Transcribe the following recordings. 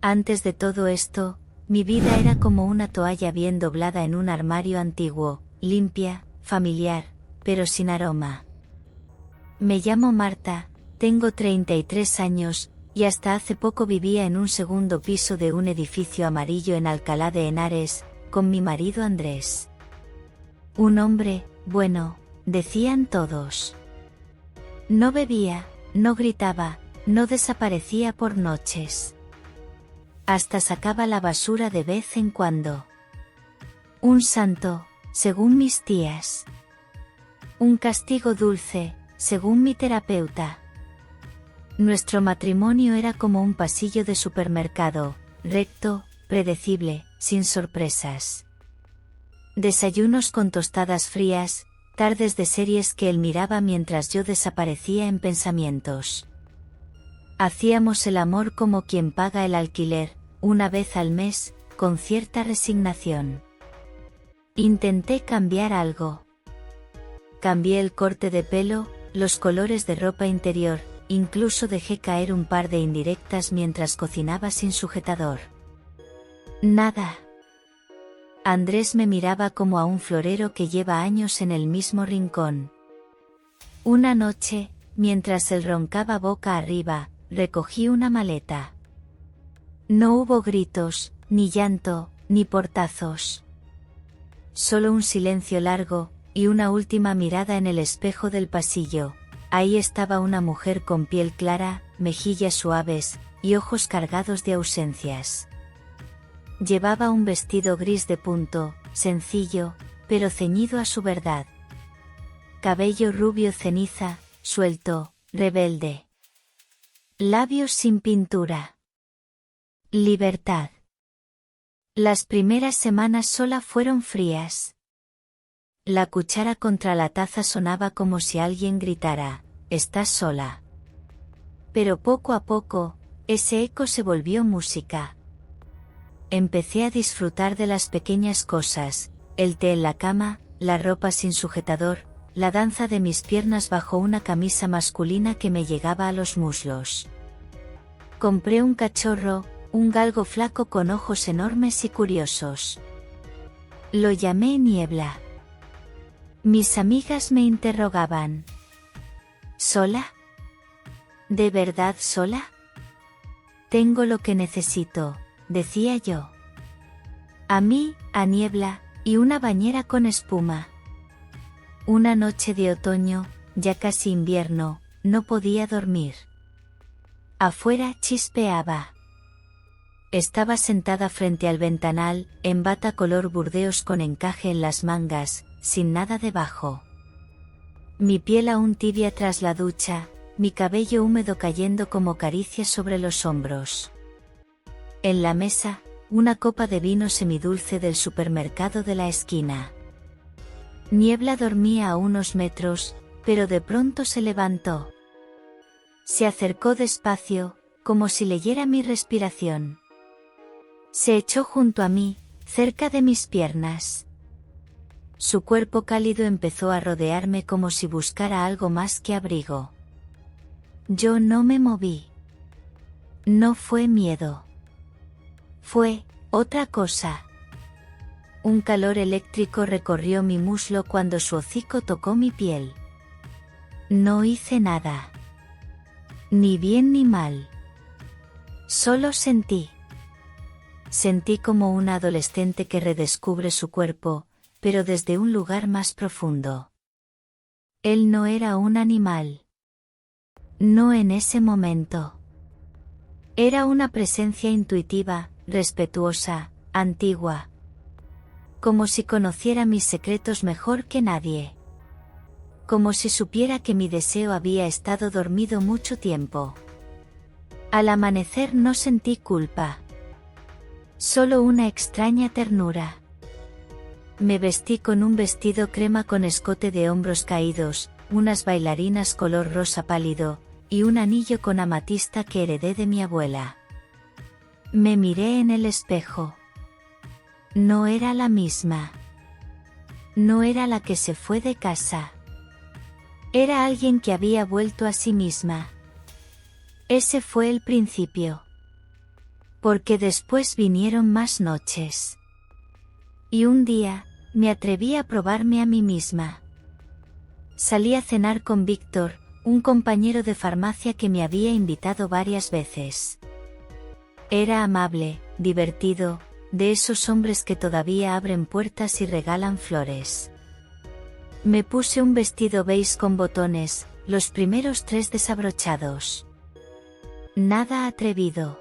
Antes de todo esto, mi vida era como una toalla bien doblada en un armario antiguo, limpia, familiar, pero sin aroma. Me llamo Marta, tengo 33 años, y hasta hace poco vivía en un segundo piso de un edificio amarillo en Alcalá de Henares, con mi marido Andrés. Un hombre, bueno, decían todos. No bebía, no gritaba, no desaparecía por noches. Hasta sacaba la basura de vez en cuando. Un santo, según mis tías. Un castigo dulce, según mi terapeuta. Nuestro matrimonio era como un pasillo de supermercado, recto, predecible, sin sorpresas. Desayunos con tostadas frías, tardes de series que él miraba mientras yo desaparecía en pensamientos. Hacíamos el amor como quien paga el alquiler, una vez al mes, con cierta resignación. Intenté cambiar algo. Cambié el corte de pelo, los colores de ropa interior, incluso dejé caer un par de indirectas mientras cocinaba sin sujetador. Nada. Andrés me miraba como a un florero que lleva años en el mismo rincón. Una noche, mientras él roncaba boca arriba, recogí una maleta. No hubo gritos, ni llanto, ni portazos. Solo un silencio largo, y una última mirada en el espejo del pasillo. Ahí estaba una mujer con piel clara, mejillas suaves, y ojos cargados de ausencias. Llevaba un vestido gris de punto, sencillo, pero ceñido a su verdad. Cabello rubio ceniza, suelto, rebelde. Labios sin pintura. Libertad. Las primeras semanas sola fueron frías. La cuchara contra la taza sonaba como si alguien gritara, «Estás sola». Pero poco a poco, ese eco se volvió música. Empecé a disfrutar de las pequeñas cosas, el té en la cama, la ropa sin sujetador, la danza de mis piernas bajo una camisa masculina que me llegaba a los muslos. Compré un cachorro, un galgo flaco con ojos enormes y curiosos. Lo llamé Niebla. Mis amigas me interrogaban. ¿Sola? ¿De verdad sola? Tengo lo que necesito, decía yo. A mí, a Niebla, y una bañera con espuma. Una noche de otoño, ya casi invierno, no podía dormir. Afuera chispeaba. Estaba sentada frente al ventanal, en bata color burdeos con encaje en las mangas, sin nada debajo. Mi piel aún tibia tras la ducha, mi cabello húmedo cayendo como caricias sobre los hombros. En la mesa, una copa de vino semidulce del supermercado de la esquina. Niebla dormía a unos metros, pero de pronto se levantó. Se acercó despacio, como si leyera mi respiración. Se echó junto a mí, cerca de mis piernas. Su cuerpo cálido empezó a rodearme como si buscara algo más que abrigo. Yo no me moví. No fue miedo. Fue otra cosa. Un calor eléctrico recorrió mi muslo cuando su hocico tocó mi piel. No hice nada. Ni bien ni mal. Solo sentí. Sentí como una adolescente que redescubre su cuerpo, pero desde un lugar más profundo. Él no era un animal. No en ese momento. Era una presencia intuitiva, respetuosa, antigua. Como si conociera mis secretos mejor que nadie. Como si supiera que mi deseo había estado dormido mucho tiempo. Al amanecer no sentí culpa. Solo una extraña ternura. Me vestí con un vestido crema con escote de hombros caídos, unas bailarinas color rosa pálido, y un anillo con amatista que heredé de mi abuela. Me miré en el espejo. No era la misma. No era la que se fue de casa. Era alguien que había vuelto a sí misma. Ese fue el principio. Porque después vinieron más noches. Y un día, me atreví a probarme a mí misma. Salí a cenar con Víctor, un compañero de farmacia que me había invitado varias veces. Era amable, divertido, de esos hombres que todavía abren puertas y regalan flores. Me puse un vestido beige con botones, los primeros 3 desabrochados. Nada atrevido.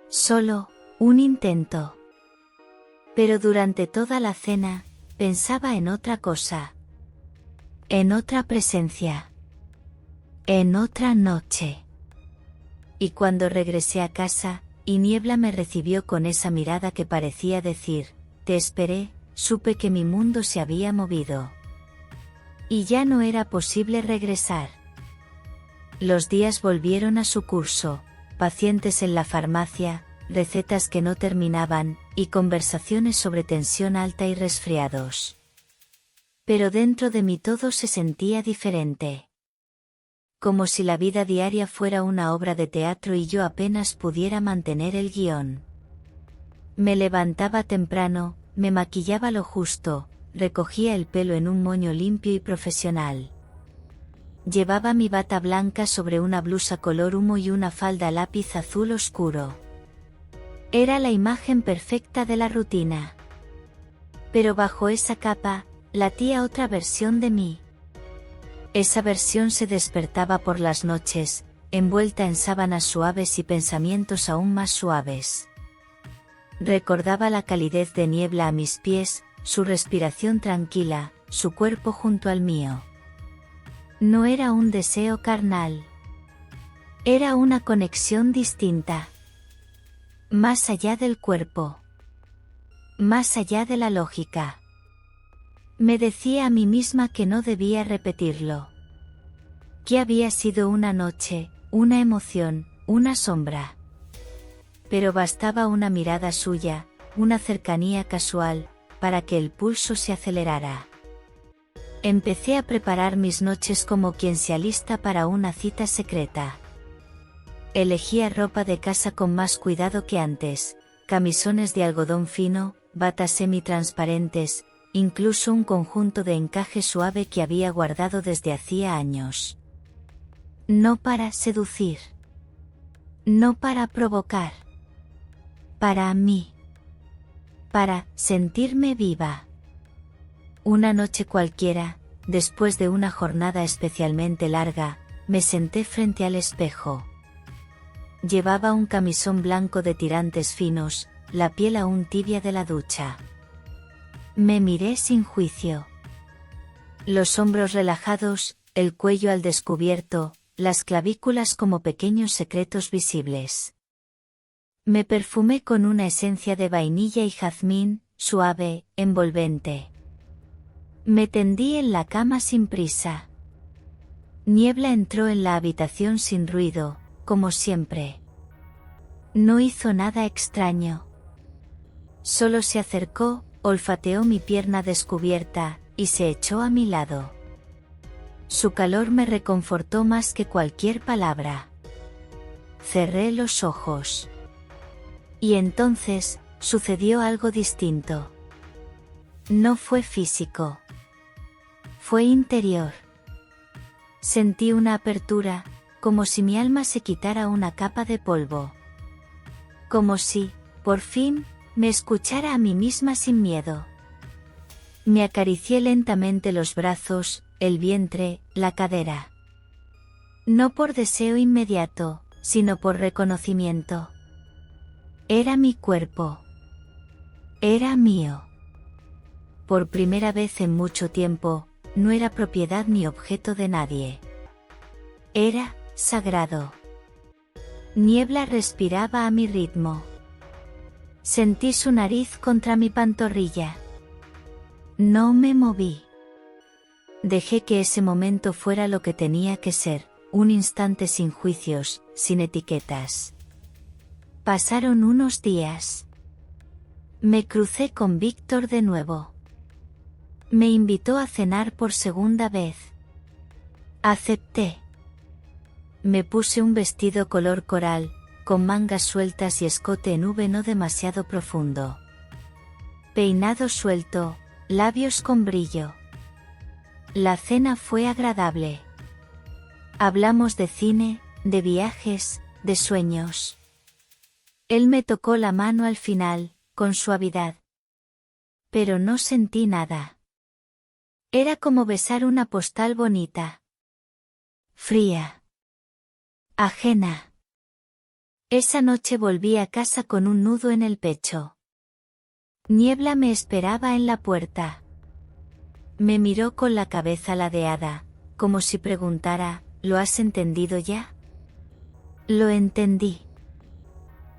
Solo, un intento. Pero durante toda la cena, pensaba en otra cosa. En otra presencia. En otra noche. Y cuando regresé a casa, y Niebla me recibió con esa mirada que parecía decir, te esperé, supe que mi mundo se había movido. Y ya no era posible regresar. Los días volvieron a su curso, pacientes en la farmacia, recetas que no terminaban, y conversaciones sobre tensión alta y resfriados. Pero dentro de mí todo se sentía diferente. Como si la vida diaria fuera una obra de teatro y yo apenas pudiera mantener el guión. Me levantaba temprano, me maquillaba lo justo, recogía el pelo en un moño limpio y profesional. Llevaba mi bata blanca sobre una blusa color humo y una falda lápiz azul oscuro. Era la imagen perfecta de la rutina. Pero bajo esa capa, latía otra versión de mí. Esa versión se despertaba por las noches, envuelta en sábanas suaves y pensamientos aún más suaves. Recordaba la calidez de Niebla a mis pies, su respiración tranquila, su cuerpo junto al mío. No era un deseo carnal. Era una conexión distinta. Más allá del cuerpo. Más allá de la lógica. Me decía a mí misma que no debía repetirlo. Que había sido una noche, una emoción, una sombra. Pero bastaba una mirada suya, una cercanía casual, para que el pulso se acelerara. Empecé a preparar mis noches como quien se alista para una cita secreta. Elegía ropa de casa con más cuidado que antes, camisones de algodón fino, batas semitransparentes, incluso un conjunto de encaje suave que había guardado desde hacía años. No para seducir. No para provocar. Para mí. Para sentirme viva. Una noche cualquiera, después de una jornada especialmente larga, me senté frente al espejo. Llevaba un camisón blanco de tirantes finos, la piel aún tibia de la ducha. Me miré sin juicio. Los hombros relajados, el cuello al descubierto, las clavículas como pequeños secretos visibles. Me perfumé con una esencia de vainilla y jazmín, suave, envolvente. Me tendí en la cama sin prisa. Niebla entró en la habitación sin ruido, como siempre. No hizo nada extraño. Solo se acercó, olfateó mi pierna descubierta, y se echó a mi lado. Su calor me reconfortó más que cualquier palabra. Cerré los ojos. Y entonces, sucedió algo distinto. No fue físico. Fue interior. Sentí una apertura, como si mi alma se quitara una capa de polvo. Como si, por fin, me escuchara a mí misma sin miedo. Me acaricié lentamente los brazos, el vientre, la cadera. No por deseo inmediato, sino por reconocimiento. Era mi cuerpo. Era mío. Por primera vez en mucho tiempo, no era propiedad ni objeto de nadie. Era sagrado. Niebla respiraba a mi ritmo. Sentí su nariz contra mi pantorrilla. No me moví. Dejé que ese momento fuera lo que tenía que ser, un instante sin juicios, sin etiquetas. Pasaron unos días. Me crucé con Víctor de nuevo. Me invitó a cenar por segunda vez. Acepté. Me puse un vestido color coral, con mangas sueltas y escote en V no demasiado profundo. Peinado suelto, labios con brillo. La cena fue agradable. Hablamos de cine, de viajes, de sueños. Él me tocó la mano al final, con suavidad. Pero no sentí nada. Era como besar una postal bonita. Fría. Ajena. Esa noche volví a casa con un nudo en el pecho. Niebla me esperaba en la puerta. Me miró con la cabeza ladeada, como si preguntara, ¿lo has entendido ya? Lo entendí.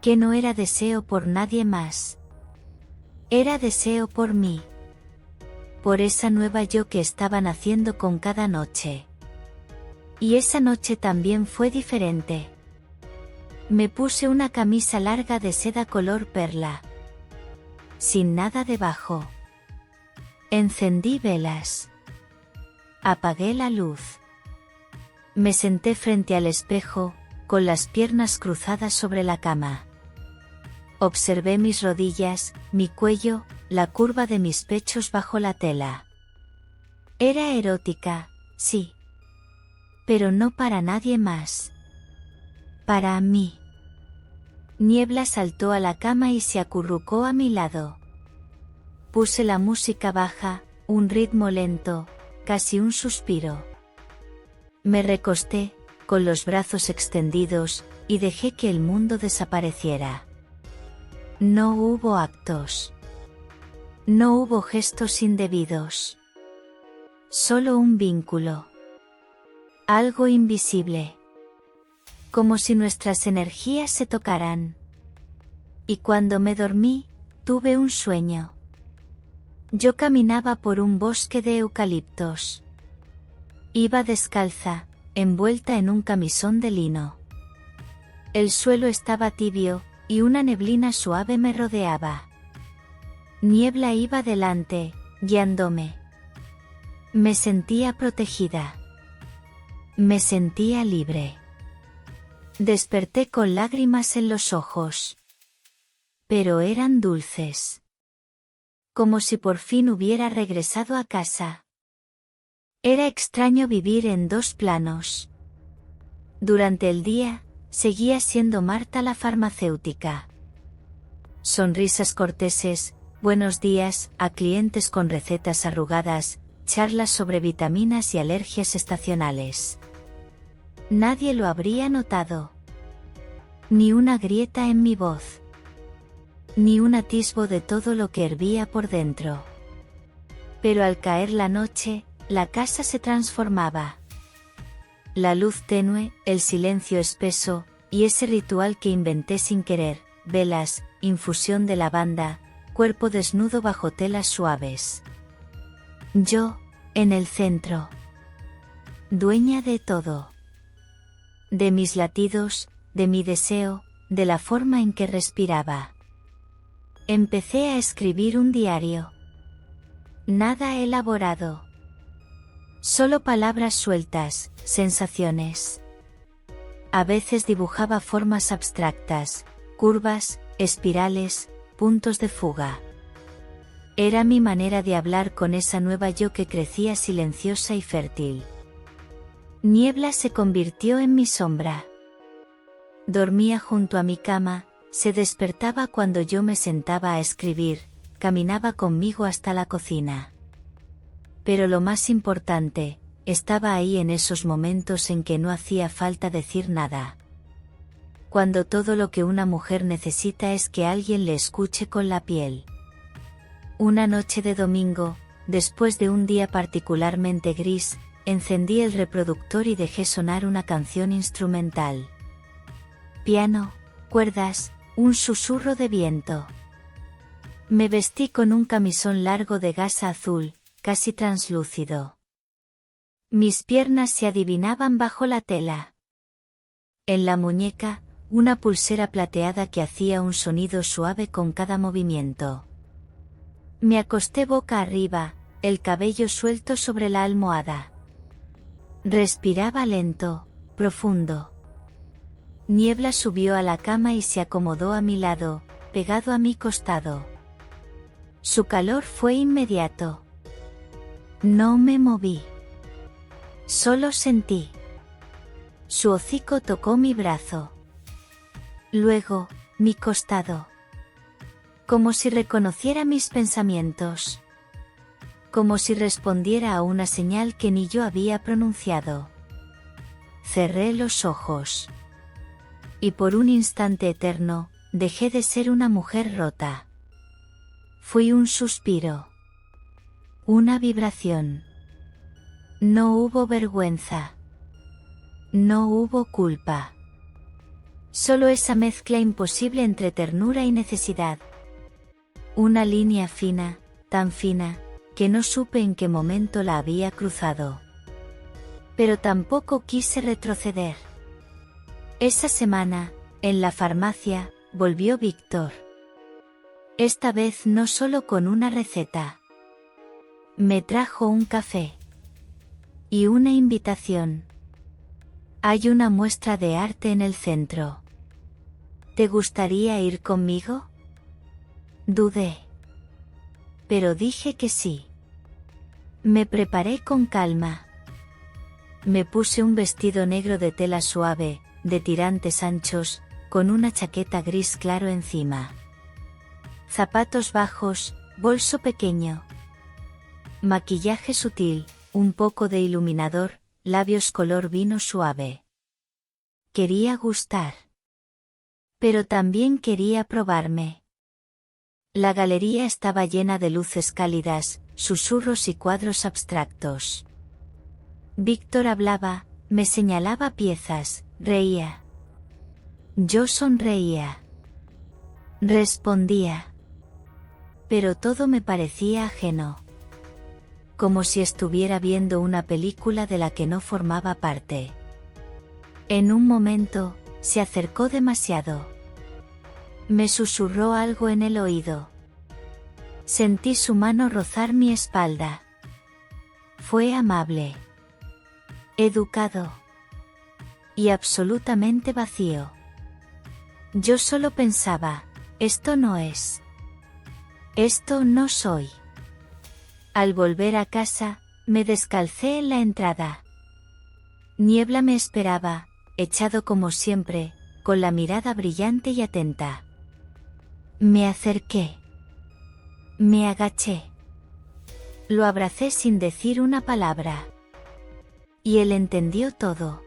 Que no era deseo por nadie más. Era deseo por mí. Por esa nueva yo que estaba naciendo con cada noche. Y esa noche también fue diferente. Me puse una camisa larga de seda color perla. Sin nada debajo. Encendí velas. Apagué la luz. Me senté frente al espejo, con las piernas cruzadas sobre la cama. Observé mis rodillas, mi cuello, la curva de mis pechos bajo la tela. Era erótica, sí. Pero no para nadie más. Para mí. Niebla saltó a la cama y se acurrucó a mi lado. Puse la música baja, un ritmo lento, casi un suspiro. Me recosté, con los brazos extendidos, y dejé que el mundo desapareciera. No hubo actos. No hubo gestos indebidos. Solo un vínculo. Algo invisible. Como si nuestras energías se tocaran. Y cuando me dormí, tuve un sueño. Yo caminaba por un bosque de eucaliptos. Iba descalza, envuelta en un camisón de lino. El suelo estaba tibio, y una neblina suave me rodeaba. Niebla iba delante, guiándome. Me sentía protegida. Me sentía libre. Desperté con lágrimas en los ojos. Pero eran dulces. Como si por fin hubiera regresado a casa. Era extraño vivir en dos planos. Durante el día, seguía siendo Marta la farmacéutica. Sonrisas corteses, buenos días a clientes con recetas arrugadas, charlas sobre vitaminas y alergias estacionales. Nadie lo habría notado. Ni una grieta en mi voz. Ni un atisbo de todo lo que hervía por dentro. Pero al caer la noche, la casa se transformaba. La luz tenue, el silencio espeso, y ese ritual que inventé sin querer, velas, infusión de lavanda, cuerpo desnudo bajo telas suaves. Yo, en el centro. Dueña de todo. De mis latidos, de mi deseo, de la forma en que respiraba. Empecé a escribir un diario. Nada elaborado. Solo palabras sueltas, sensaciones. A veces dibujaba formas abstractas, curvas, espirales, puntos de fuga. Era mi manera de hablar con esa nueva yo que crecía silenciosa y fértil. Niebla se convirtió en mi sombra. Dormía junto a mi cama, se despertaba cuando yo me sentaba a escribir, caminaba conmigo hasta la cocina. Pero lo más importante, estaba ahí en esos momentos en que no hacía falta decir nada. Cuando todo lo que una mujer necesita es que alguien le escuche con la piel. Una noche de domingo, después de un día particularmente gris, encendí el reproductor y dejé sonar una canción instrumental. Piano, cuerdas, un susurro de viento. Me vestí con un camisón largo de gasa azul, casi translúcido. Mis piernas se adivinaban bajo la tela. En la muñeca, una pulsera plateada que hacía un sonido suave con cada movimiento. Me acosté boca arriba, el cabello suelto sobre la almohada. Respiraba lento, profundo. Niebla subió a la cama y se acomodó a mi lado, pegado a mi costado. Su calor fue inmediato. No me moví. Solo sentí. Su hocico tocó mi brazo. Luego, mi costado. Como si reconociera mis pensamientos. Como si respondiera a una señal que ni yo había pronunciado. Cerré los ojos. Y por un instante eterno, dejé de ser una mujer rota. Fui un suspiro. Una vibración. No hubo vergüenza. No hubo culpa. Solo esa mezcla imposible entre ternura y necesidad. Una línea fina, tan fina, que no supe en qué momento la había cruzado. Pero tampoco quise retroceder. Esa semana, en la farmacia, volvió Víctor. Esta vez no solo con una receta. Me trajo un café. Y una invitación. Hay una muestra de arte en el centro. ¿Te gustaría ir conmigo? Dudé. Pero dije que sí. Me preparé con calma. Me puse un vestido negro de tela suave, de tirantes anchos, con una chaqueta gris claro encima. Zapatos bajos, bolso pequeño. Maquillaje sutil, un poco de iluminador, labios color vino suave. Quería gustar. Pero también quería probarme. La galería estaba llena de luces cálidas, susurros y cuadros abstractos. Víctor hablaba, me señalaba piezas, reía. Yo sonreía. Respondía. Pero todo me parecía ajeno. Como si estuviera viendo una película de la que no formaba parte. En un momento, se acercó demasiado. Me susurró algo en el oído. Sentí su mano rozar mi espalda. Fue amable. Educado. Y absolutamente vacío. Yo solo pensaba, esto no es. Esto no soy. Al volver a casa, me descalcé en la entrada. Niebla me esperaba, echado como siempre, con la mirada brillante y atenta. Me acerqué. Me agaché. Lo abracé sin decir una palabra. Y él entendió todo.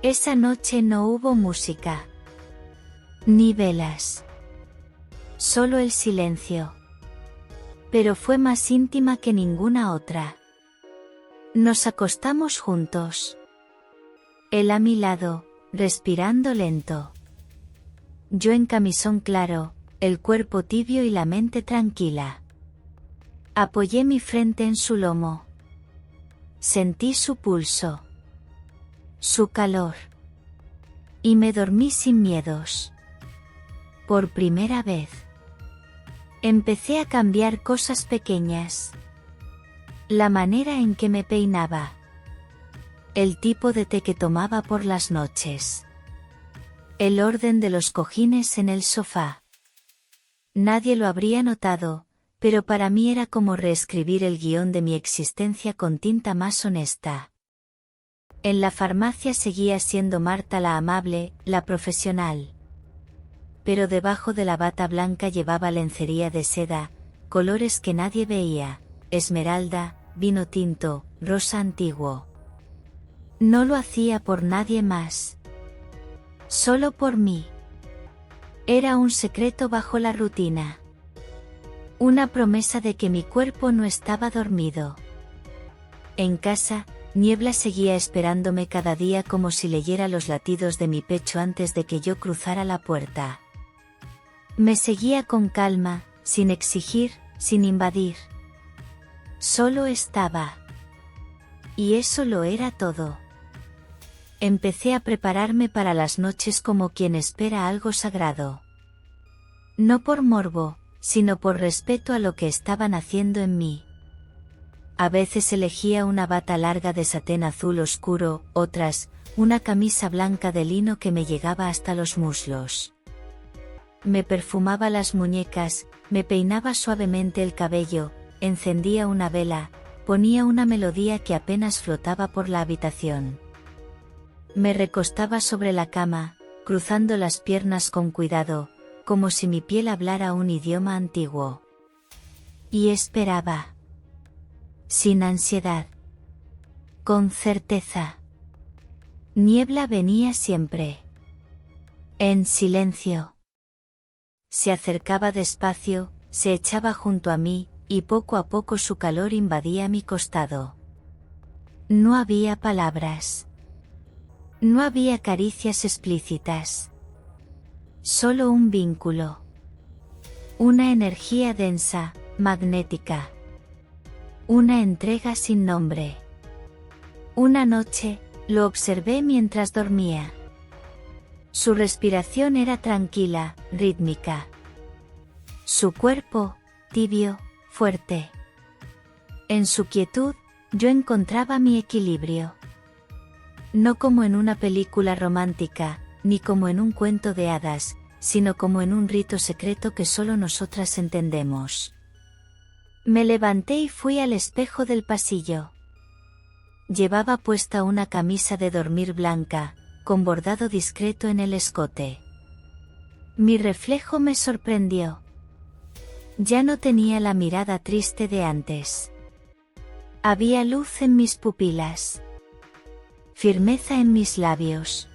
Esa noche no hubo música. Ni velas. Solo el silencio. Pero fue más íntima que ninguna otra. Nos acostamos juntos. Él a mi lado, respirando lento. Yo en camisón claro, el cuerpo tibio y la mente tranquila. Apoyé mi frente en su lomo. Sentí su pulso. Su calor. Y me dormí sin miedos. Por primera vez. Empecé a cambiar cosas pequeñas. La manera en que me peinaba. El tipo de té que tomaba por las noches. El orden de los cojines en el sofá. Nadie lo habría notado, pero para mí era como reescribir el guión de mi existencia con tinta más honesta. En la farmacia seguía siendo Marta la amable, la profesional. Pero debajo de la bata blanca llevaba lencería de seda, colores que nadie veía, esmeralda, vino tinto, rosa antiguo. No lo hacía por nadie más. Solo por mí. Era un secreto bajo la rutina. Una promesa de que mi cuerpo no estaba dormido. En casa, Niebla seguía esperándome cada día como si leyera los latidos de mi pecho antes de que yo cruzara la puerta. Me seguía con calma, sin exigir, sin invadir. Solo estaba. Y eso lo era todo. Empecé a prepararme para las noches como quien espera algo sagrado. No por morbo, sino por respeto a lo que estaban haciendo en mí. A veces elegía una bata larga de satén azul oscuro, otras, una camisa blanca de lino que me llegaba hasta los muslos. Me perfumaba las muñecas, me peinaba suavemente el cabello, encendía una vela, ponía una melodía que apenas flotaba por la habitación. Me recostaba sobre la cama, cruzando las piernas con cuidado, como si mi piel hablara un idioma antiguo. Y esperaba. Sin ansiedad. Con certeza. Niebla venía siempre. En silencio. Se acercaba despacio, se echaba junto a mí, y poco a poco su calor invadía mi costado. No había palabras. No había caricias explícitas. Solo un vínculo. Una energía densa, magnética. Una entrega sin nombre. Una noche, lo observé mientras dormía. Su respiración era tranquila, rítmica. Su cuerpo, tibio, fuerte. En su quietud, yo encontraba mi equilibrio. No como en una película romántica, ni como en un cuento de hadas, sino como en un rito secreto que solo nosotras entendemos. Me levanté y fui al espejo del pasillo. Llevaba puesta una camisa de dormir blanca, con bordado discreto en el escote. Mi reflejo me sorprendió. Ya no tenía la mirada triste de antes. Había luz en mis pupilas. Firmeza en mis labios.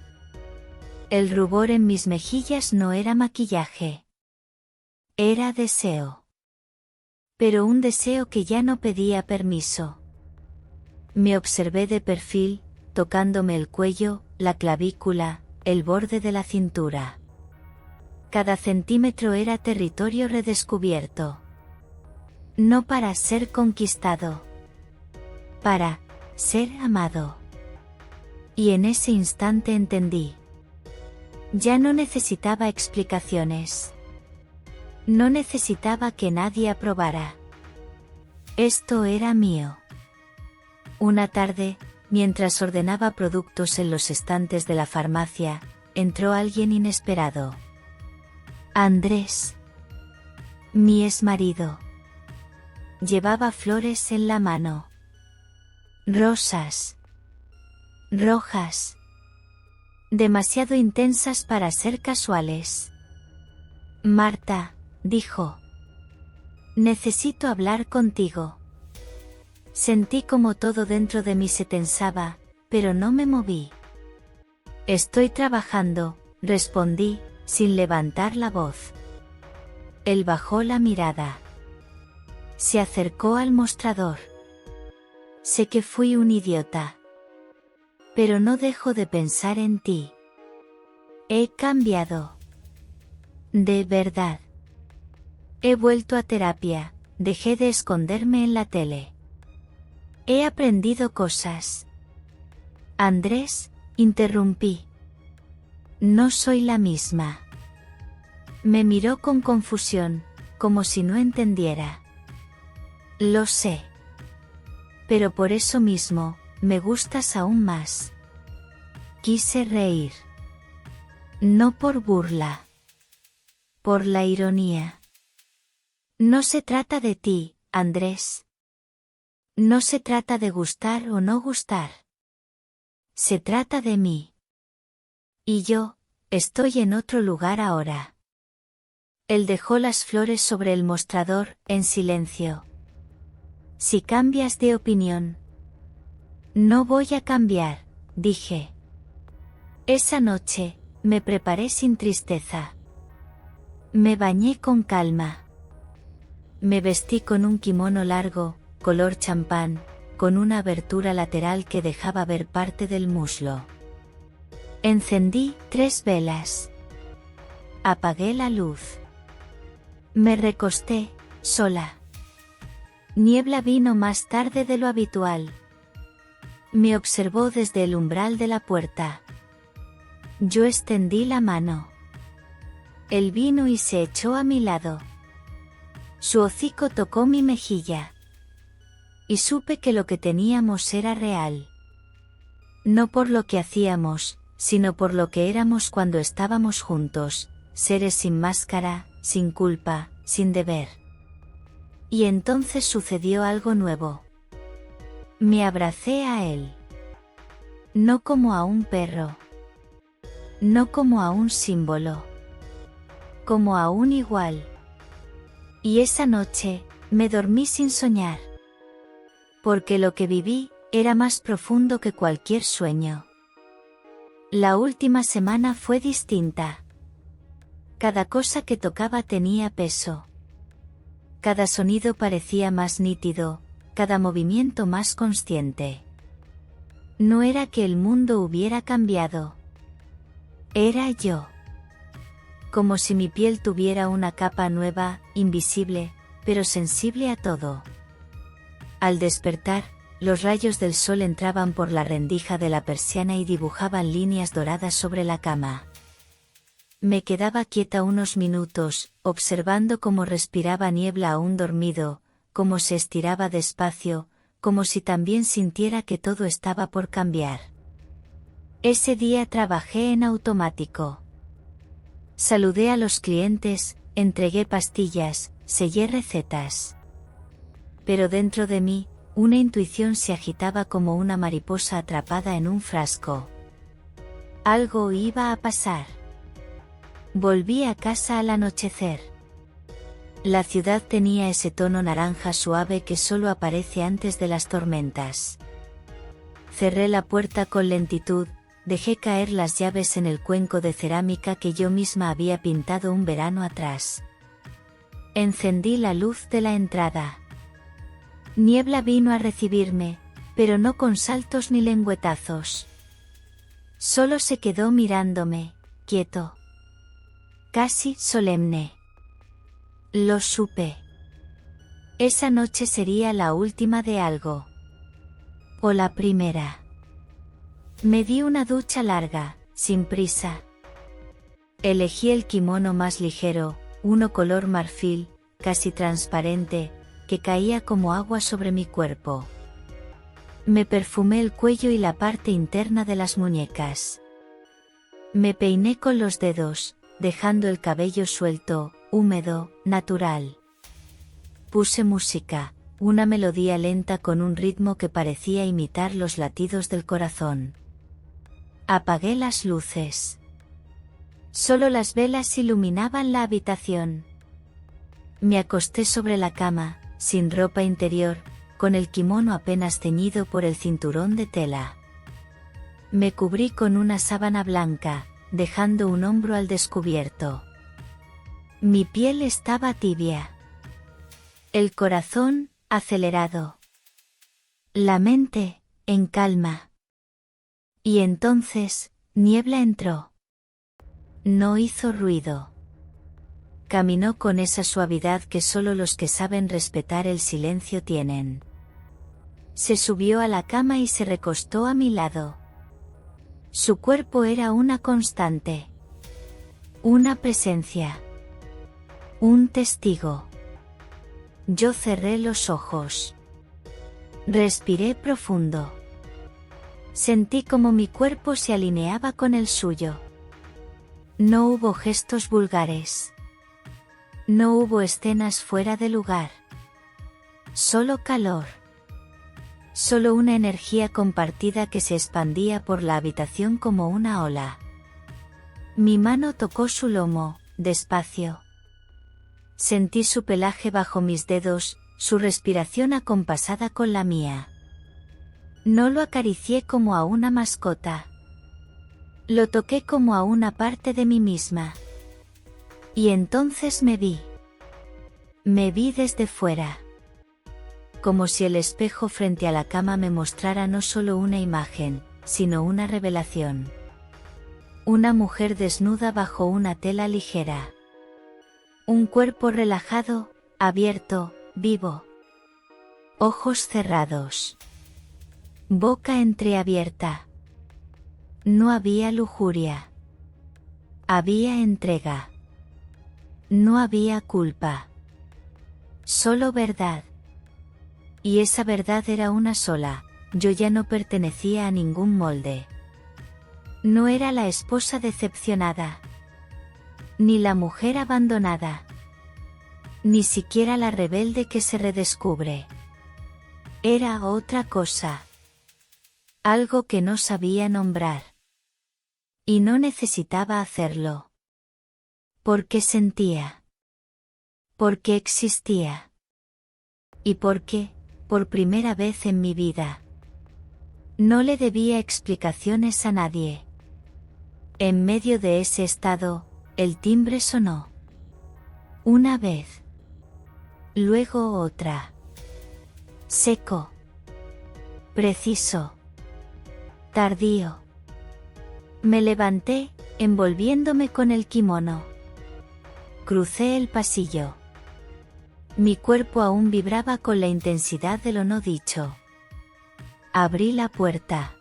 El rubor en mis mejillas no era maquillaje. Era deseo. Pero un deseo que ya no pedía permiso. Me observé de perfil, tocándome el cuello, la clavícula, el borde de la cintura. Cada centímetro era territorio redescubierto. No para ser conquistado. Para ser amado. Y en ese instante entendí. Ya no necesitaba explicaciones. No necesitaba que nadie aprobara. Esto era mío. Una tarde, mientras ordenaba productos en los estantes de la farmacia, entró alguien inesperado. Andrés. Mi exmarido. Llevaba flores en la mano. Rosas. Rojas. Demasiado intensas para ser casuales. Marta, dijo. Necesito hablar contigo. Sentí como todo dentro de mí se tensaba, pero no me moví. Estoy trabajando, respondí, sin levantar la voz. Él bajó la mirada. Se acercó al mostrador. Sé que fui un idiota. Pero no dejo de pensar en ti. He cambiado. De verdad. He vuelto a terapia, dejé de esconderme en la tele. He aprendido cosas. Andrés, interrumpí. No soy la misma. Me miró con confusión, como si no entendiera. Lo sé. Pero por eso mismo, me gustas aún más. Quise reír. No por burla. Por la ironía. No se trata de ti, Andrés. No se trata de gustar o no gustar. Se trata de mí. Y yo, estoy en otro lugar ahora. Él dejó las flores sobre el mostrador, en silencio. Si cambias de opinión. No voy a cambiar, dije. Esa noche, me preparé sin tristeza. Me bañé con calma. Me vestí con un kimono largo, color champán, con una abertura lateral que dejaba ver parte del muslo. Encendí 3 velas. Apagué la luz. Me recosté, sola. Niebla vino más tarde de lo habitual. Me observó desde el umbral de la puerta. Yo extendí la mano. Él vino y se echó a mi lado. Su hocico tocó mi mejilla. Y supe que lo que teníamos era real. No por lo que hacíamos, sino por lo que éramos cuando estábamos juntos, seres sin máscara, sin culpa, sin deber. Y entonces sucedió algo nuevo. Me abracé a él. No como a un perro. No como a un símbolo. Como a un igual. Y esa noche, me dormí sin soñar. Porque lo que viví, era más profundo que cualquier sueño. La última semana fue distinta. Cada cosa que tocaba tenía peso. Cada sonido parecía más nítido, cada movimiento más consciente. No era que el mundo hubiera cambiado. Era yo. Como si mi piel tuviera una capa nueva, invisible, pero sensible a todo. Al despertar, los rayos del sol entraban por la rendija de la persiana y dibujaban líneas doradas sobre la cama. Me quedaba quieta unos minutos, observando cómo respiraba niebla aún dormido, cómo se estiraba despacio, como si también sintiera que todo estaba por cambiar. Ese día trabajé en automático. Saludé a los clientes, entregué pastillas, sellé recetas. Pero dentro de mí, una intuición se agitaba como una mariposa atrapada en un frasco. Algo iba a pasar. Volví a casa al anochecer. La ciudad tenía ese tono naranja suave que solo aparece antes de las tormentas. Cerré la puerta con lentitud, dejé caer las llaves en el cuenco de cerámica que yo misma había pintado un verano atrás. Encendí la luz de la entrada. Niebla vino a recibirme, pero no con saltos ni lengüetazos. Solo se quedó mirándome, quieto. Casi solemne. Lo supe. Esa noche sería la última de algo. O la primera. Me di una ducha larga, sin prisa. Elegí el kimono más ligero, uno color marfil, casi transparente, que caía como agua sobre mi cuerpo. Me perfumé el cuello y la parte interna de las muñecas. Me peiné con los dedos, dejando el cabello suelto, húmedo, natural. Puse música, una melodía lenta con un ritmo que parecía imitar los latidos del corazón. Apagué las luces. Solo las velas iluminaban la habitación. Me acosté sobre la cama, sin ropa interior, con el kimono apenas ceñido por el cinturón de tela. Me cubrí con una sábana blanca, dejando un hombro al descubierto. Mi piel estaba tibia. El corazón, acelerado. La mente, en calma. Y entonces, niebla entró. No hizo ruido. Caminó con esa suavidad que solo los que saben respetar el silencio tienen. Se subió a la cama y se recostó a mi lado. Su cuerpo era una constante. Una presencia. Un testigo. Yo cerré los ojos. Respiré profundo. Sentí como mi cuerpo se alineaba con el suyo. No hubo gestos vulgares. No hubo escenas fuera de lugar. Solo calor. Solo una energía compartida que se expandía por la habitación como una ola. Mi mano tocó su lomo, despacio. Sentí su pelaje bajo mis dedos, su respiración acompasada con la mía. No lo acaricié como a una mascota. Lo toqué como a una parte de mí misma. Y entonces me vi. Me vi desde fuera. Como si el espejo frente a la cama me mostrara no solo una imagen, sino una revelación. Una mujer desnuda bajo una tela ligera. Un cuerpo relajado, abierto, vivo. Ojos cerrados. Boca entreabierta. No había lujuria. Había entrega. No había culpa. Solo verdad. Y esa verdad era una sola, yo ya no pertenecía a ningún molde. No era la esposa decepcionada, ni la mujer abandonada, ni siquiera la rebelde que se redescubre. Era otra cosa. Algo que no sabía nombrar. Y no necesitaba hacerlo. Porque sentía. Porque existía. Y porque, por primera vez en mi vida, no le debía explicaciones a nadie. En medio de ese estado, el timbre sonó. Una vez. Luego otra. Seco. Preciso. Tardío. Me levanté, envolviéndome con el kimono. Crucé el pasillo. Mi cuerpo aún vibraba con la intensidad de lo no dicho. Abrí la puerta.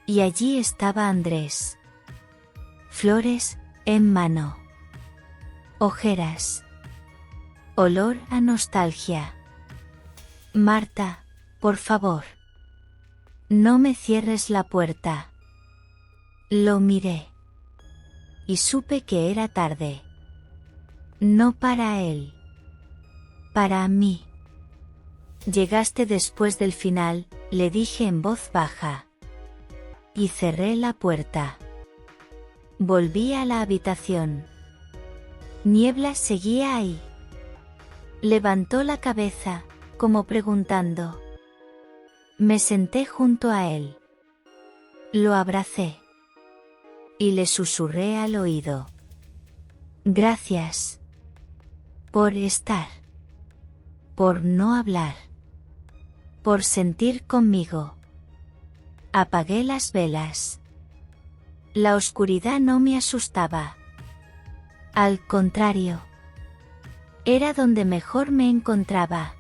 Y allí estaba Andrés. Flores, en mano. Ojeras. Olor a nostalgia. Marta, por favor. No me cierres la puerta. Lo miré. Y supe que era tarde. No para él. Para mí. Llegaste después del final, le dije en voz baja. Y cerré la puerta. Volví a la habitación. Niebla seguía ahí. Levantó la cabeza, como preguntando. Me senté junto a él. Lo abracé. Y le susurré al oído. Gracias. Por estar. Por no hablar. Por sentir conmigo. Apagué las velas. La oscuridad no me asustaba. Al contrario. Era donde mejor me encontraba.